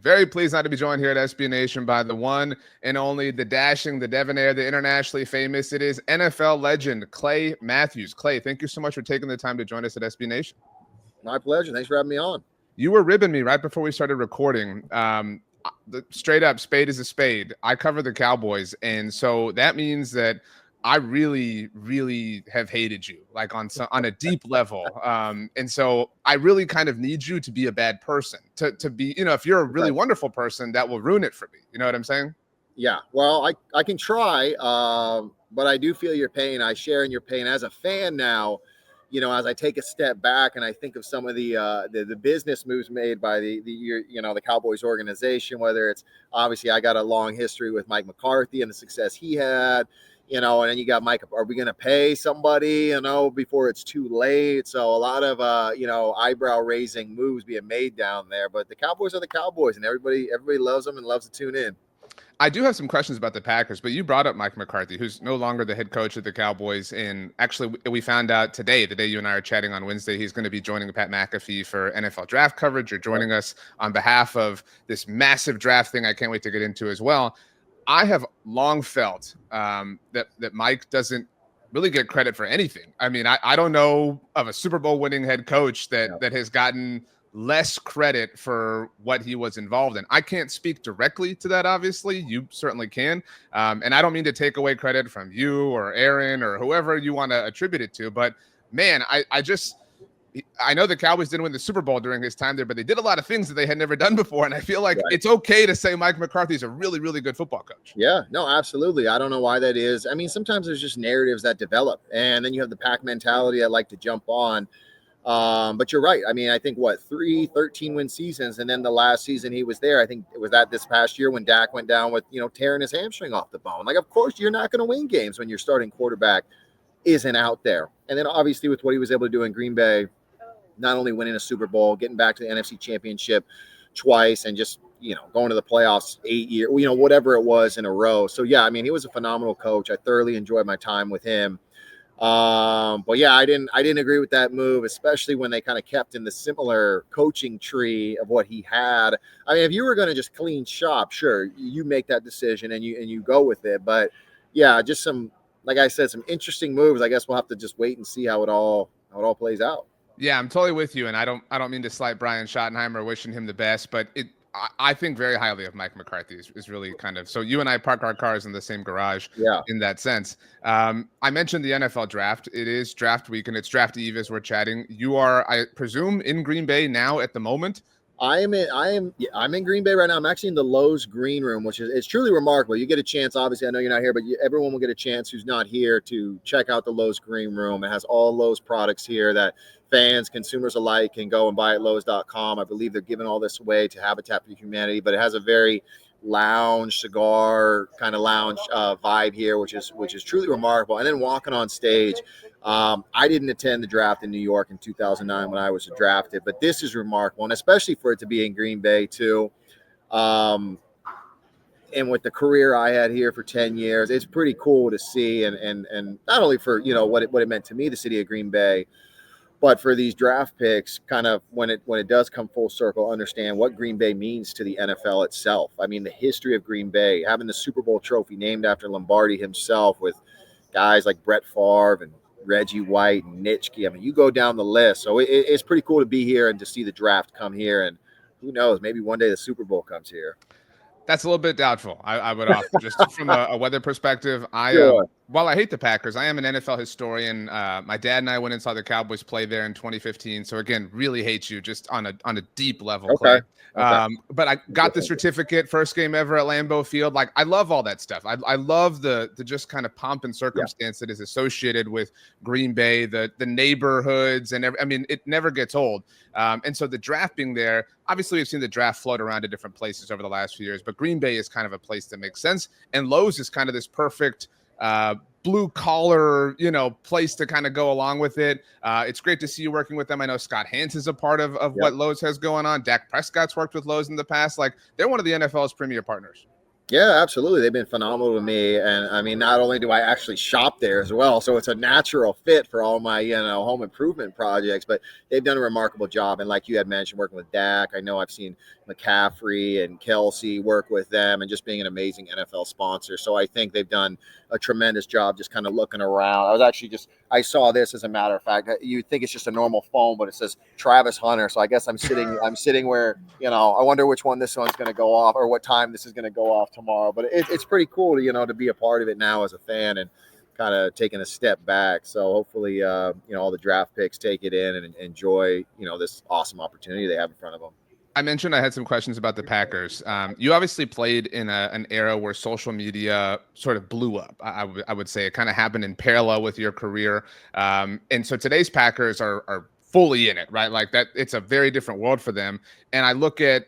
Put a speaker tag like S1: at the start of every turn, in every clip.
S1: Very pleased not to be joined here at SB Nation by the one and only, the dashing, the debonair, the internationally famous. It is NFL legend Clay Matthews. Clay, thank you so much for taking the time to join us at SB Nation.
S2: My pleasure. Thanks for having me on.
S1: You were ribbing me right before we started recording. The straight up, spade is a spade. I cover the Cowboys, and so that means that I really, really have hated you, like on a deep level. And so I really kind of need you to be a bad person, to be, if you're a really wonderful person, that will ruin it for me. You know what I'm saying?
S2: Yeah. Well, I can try, but I do feel your pain. I share in your pain as a fan now. As I take a step back and I think of some of the business moves made by the Cowboys organization, whether it's obviously I got a long history with Mike McCarthy and the success he had. And then you got Mike, are we going to pay somebody, before it's too late? So a lot of, eyebrow raising moves being made down there, but the Cowboys are the Cowboys and everybody loves them and loves to tune in.
S1: I do have some questions about the Packers, but you brought up Mike McCarthy, who's no longer the head coach of the Cowboys. And actually, we found out today, the day you and I are chatting on Wednesday, he's going to be joining Pat McAfee for NFL draft coverage. You're joining us on behalf of this massive draft thing I can't wait to get into as well. I have long felt that Mike doesn't really get credit for anything. I mean, I don't know of a Super Bowl winning head coach that has gotten less credit for what he was involved in. I can't speak directly to that, obviously. You certainly can. And I don't mean to take away credit from you or Aaron or whoever you want to attribute it to. But, man, I know the Cowboys didn't win the Super Bowl during his time there, but they did a lot of things that they had never done before. And I feel like it's okay to say Mike McCarthy is a really, really good football coach.
S2: Yeah, no, absolutely. I don't know why that is. I mean, sometimes there's just narratives that develop, and then you have the pack mentality I like to jump on. But you're right. I mean, I think 13-win seasons. And then the last season he was there, I think it was this past year when Dak went down with, tearing his hamstring off the bone. Like, of course, you're not going to win games when your starting quarterback isn't out there. And then obviously with what he was able to do in Green Bay, not only winning a Super Bowl, getting back to the NFC Championship twice, and just, going to the playoffs 8 years, whatever it was in a row. So, yeah, I mean, he was a phenomenal coach. I thoroughly enjoyed my time with him. But yeah, I didn't agree with that move, especially when they kind of kept in the similar coaching tree of what he had. I mean, if you were going to just clean shop, sure, you make that decision and you go with it. But yeah, just like I said, some interesting moves. I guess we'll have to just wait and see how it all plays out.
S1: Yeah, I'm totally with you. And I don't mean to slight Brian Schottenheimer, wishing him the best, but I think very highly of Mike McCarthy is really kind of, so you and I park our cars in the same garage in that sense. I mentioned the NFL draft. It is draft week and it's draft eve as we're chatting. You are, I presume, in Green Bay now at the moment.
S2: I'm in Green Bay right now. I'm actually in the Lowe's green room, which it's truly remarkable. You get a chance, obviously, I know you're not here, but everyone will get a chance who's not here to check out the Lowe's green room. It has all Lowe's products here that fans, consumers alike can go and buy at Lowe's.com. I believe they're giving all this away to Habitat for Humanity, but it has a very lounge cigar kind of lounge vibe here, which is truly remarkable. And then walking on stage, I didn't attend the draft in New York in 2009 when I was drafted, but this is remarkable, and especially for it to be in Green Bay too. And with the career I had here for 10 years, it's pretty cool to see, and not only for what it meant to me, the city of Green Bay, but for these draft picks, kind of when it does come full circle, understand what Green Bay means to the NFL itself. I mean, the history of Green Bay, having the Super Bowl trophy named after Lombardi himself, with guys like Brett Favre and Reggie White and Nitschke. I mean, you go down the list. So it's pretty cool to be here and to see the draft come here. And who knows, maybe one day the Super Bowl comes here.
S1: That's a little bit doubtful, I would offer, just from a weather perspective. While I hate the Packers, I am an NFL historian. My dad and I went and saw the Cowboys play there in 2015. So again, really hate you just on a deep level.
S2: Okay.
S1: But I got the certificate, first game ever at Lambeau Field. Like, I love all that stuff. I love the just kind of pomp and circumstance that is associated with Green Bay, the neighborhoods, and I mean, it never gets old. And so the draft being there, obviously we've seen the draft float around to different places over the last few years, but Green Bay is kind of a place that makes sense. And Lowe's is kind of this perfect blue collar, place to kind of go along with it. It's great to see you working with them. I know Scott Hans is a part of what Lowe's has going on. Dak Prescott's worked with Lowe's in the past. Like, they're one of the NFL's premier partners.
S2: Yeah, absolutely. They've been phenomenal to me. And I mean, not only do I actually shop there as well, so it's a natural fit for all my, home improvement projects, but they've done a remarkable job. And like you had mentioned, working with Dak, I know I've seen McCaffrey and Kelsey work with them and just being an amazing NFL sponsor. So I think they've done a tremendous job just kind of looking around. I saw this as a matter of fact. You'd think it's just a normal phone, but it says Travis Hunter. So I guess I'm sitting where, I wonder which one this one's going to go off or what time this is going to go off tomorrow. But it's pretty cool to, to be a part of it now as a fan and kind of taking a step back. So hopefully, all the draft picks take it in and enjoy, this awesome opportunity they have in front of them.
S1: I mentioned I had some questions about the Packers. You obviously played in an era where social media sort of blew up. I would say it kind of happened in parallel with your career. And so today's Packers are fully in it, right? Like that, it's a very different world for them. And I look at,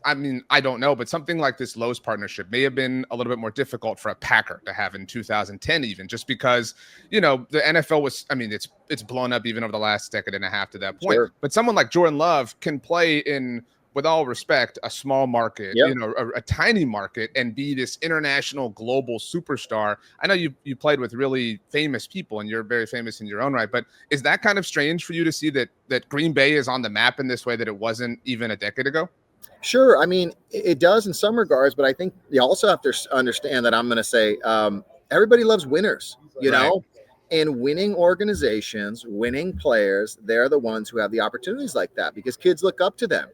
S1: I mean, I don't know, but something like this Lowe's partnership may have been a little bit more difficult for a Packer to have in 2010, even just because, the NFL was, I mean, it's blown up even over the last decade and a half to that point.
S2: Sure.
S1: But someone like Jordan Love can play in, with all respect, a small market,
S2: Yep.
S1: a tiny market, and be this international global superstar. I know you played with really famous people and you're very famous in your own right, but is that kind of strange for you to see that Green Bay is on the map in this way that it wasn't even a decade ago?
S2: Sure. I mean, it does in some regards, but I think you also have to understand that I'm going to say everybody loves winners,
S1: Right.
S2: and winning organizations, winning players, they're the ones who have the opportunities like that because kids look up to them.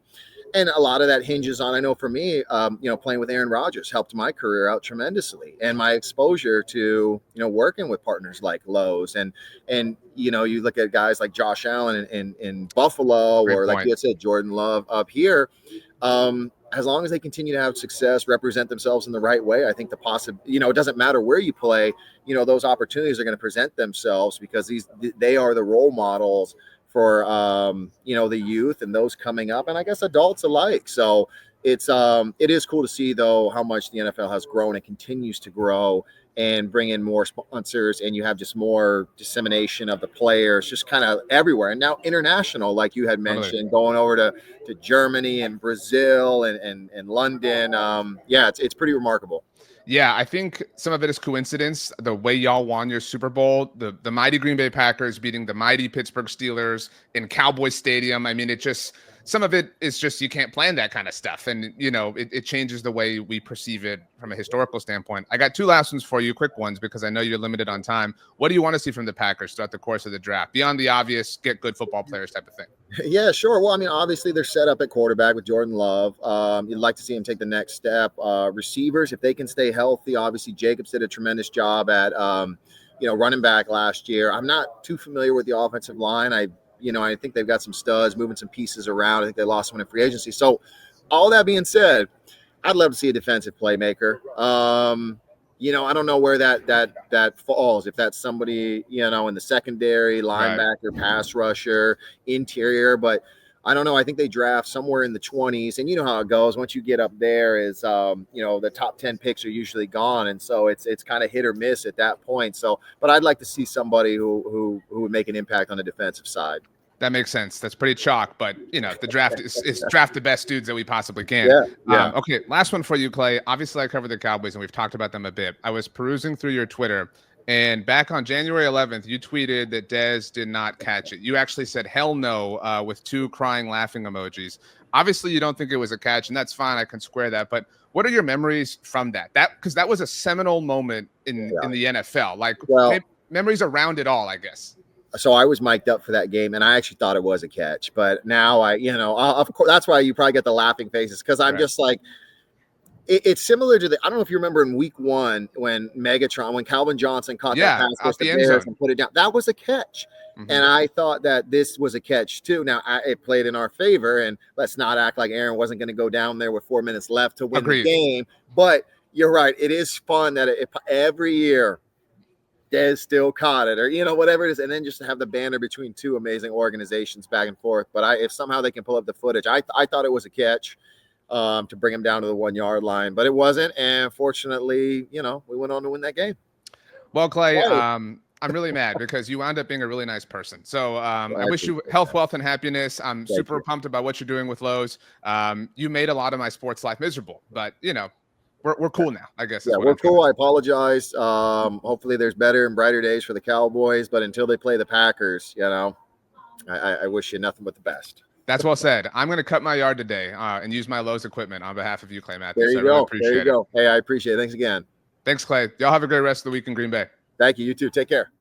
S2: And a lot of that hinges on, I know for me, playing with Aaron Rodgers helped my career out tremendously, and my exposure to, working with partners like Lowe's and you look at guys like Josh Allen in Buffalo,
S1: Great
S2: or like
S1: point.
S2: you had said, Jordan Love up here. As long as they continue to have success, represent themselves in the right way, I think it doesn't matter where you play, those opportunities are going to present themselves because they are the role models for the youth and those coming up, and I guess adults alike. So it is cool to see though how much the NFL has grown and continues to grow and bring in more sponsors, and you have just more dissemination of the players just kind of everywhere, and now international, like you had
S1: Totally.
S2: mentioned, going over to Germany and Brazil and London. It's pretty remarkable.
S1: Yeah, I think some of it is coincidence. The way y'all won your Super Bowl, the mighty Green Bay Packers beating the mighty Pittsburgh Steelers in Cowboys Stadium. I mean, some of it is just you can't plan that kind of stuff. And, it changes the way we perceive it from a historical standpoint. I got two last ones for you, quick ones, because I know you're limited on time. What do you want to see from the Packers throughout the course of the draft, beyond the obvious get good football players type of thing?
S2: Yeah, sure. Well, I mean, obviously they're set up at quarterback with Jordan Love. You'd like to see him take the next step. Receivers, if they can stay healthy, obviously Jacobs did a tremendous job at, running back last year. I'm not too familiar with the offensive line. I think they've got some studs, moving some pieces around. I think they lost one in free agency. So all that being said, I'd love to see a defensive playmaker. I don't know where that falls. If that's somebody, in the secondary,
S1: Right.
S2: linebacker, pass rusher, interior, but I don't know. I think they draft somewhere in the 20s, and you know how it goes. Once you get up there, is the top 10 picks are usually gone, and so it's kind of hit or miss at that point. So, but I'd like to see somebody who would make an impact on the defensive side.
S1: That makes sense. That's pretty chalk, but the draft is draft the best dudes that we possibly can.
S2: Yeah.
S1: Okay, last one for you, Clay. Obviously, I cover the Cowboys, and we've talked about them a bit. I was perusing through your Twitter, and back on January 11th, you tweeted that Dez did not catch it. You actually said "hell no" with two crying, laughing emojis. Obviously, you don't think it was a catch, and that's fine. I can square that. But what are your memories from that? Because that was a seminal moment in the NFL. Like,
S2: Well,
S1: memories around it all, I guess.
S2: so I was mic'd up for that game, and I actually thought it was a catch. But now of course, that's why you probably get the laughing faces, because I'm
S1: Right.
S2: just like, it's similar to I don't know if you remember in week 1 when Calvin Johnson caught that pass
S1: Out
S2: against the
S1: the end
S2: Bears
S1: zone.
S2: and put it down. That was a catch.
S1: Mhm.
S2: And I thought that this was a catch too. Now it played in our favor, and let's not act like Aaron wasn't going to go down there with 4 minutes left to win
S1: Agreed.
S2: the game. But you're right. It is fun that every year Dez still caught it, or whatever it is, and then just to have the banner between two amazing organizations back and forth. But if somehow they can pull up the footage, I thought it was a catch to bring him down to the 1 yard line, but it wasn't. And fortunately, we went on to win that game.
S1: Well, Clay,
S2: Hey,
S1: I'm really mad because you wound up being a really nice person. So I
S2: I
S1: wish you
S2: appreciate
S1: health,
S2: that.
S1: wealth, and happiness. I'm
S2: Thank
S1: super
S2: you.
S1: pumped about what you're doing with Lowe's. You made a lot of my sports life miserable, but we're cool now, I guess.
S2: Yeah, we're cool. I apologize. Hopefully there's better and brighter days for the Cowboys, but until they play the Packers, you know, I wish you nothing but the best.
S1: That's well said. I'm going to cut my yard today and use my Lowe's equipment on behalf of you, Clay Matthews.
S2: There you
S1: Really
S2: go.
S1: appreciate
S2: there you
S1: it.
S2: go. Hey, I appreciate it. Thanks again.
S1: Thanks, Clay. Y'all have a great rest of the week in Green Bay.
S2: Thank you. You too. Take care.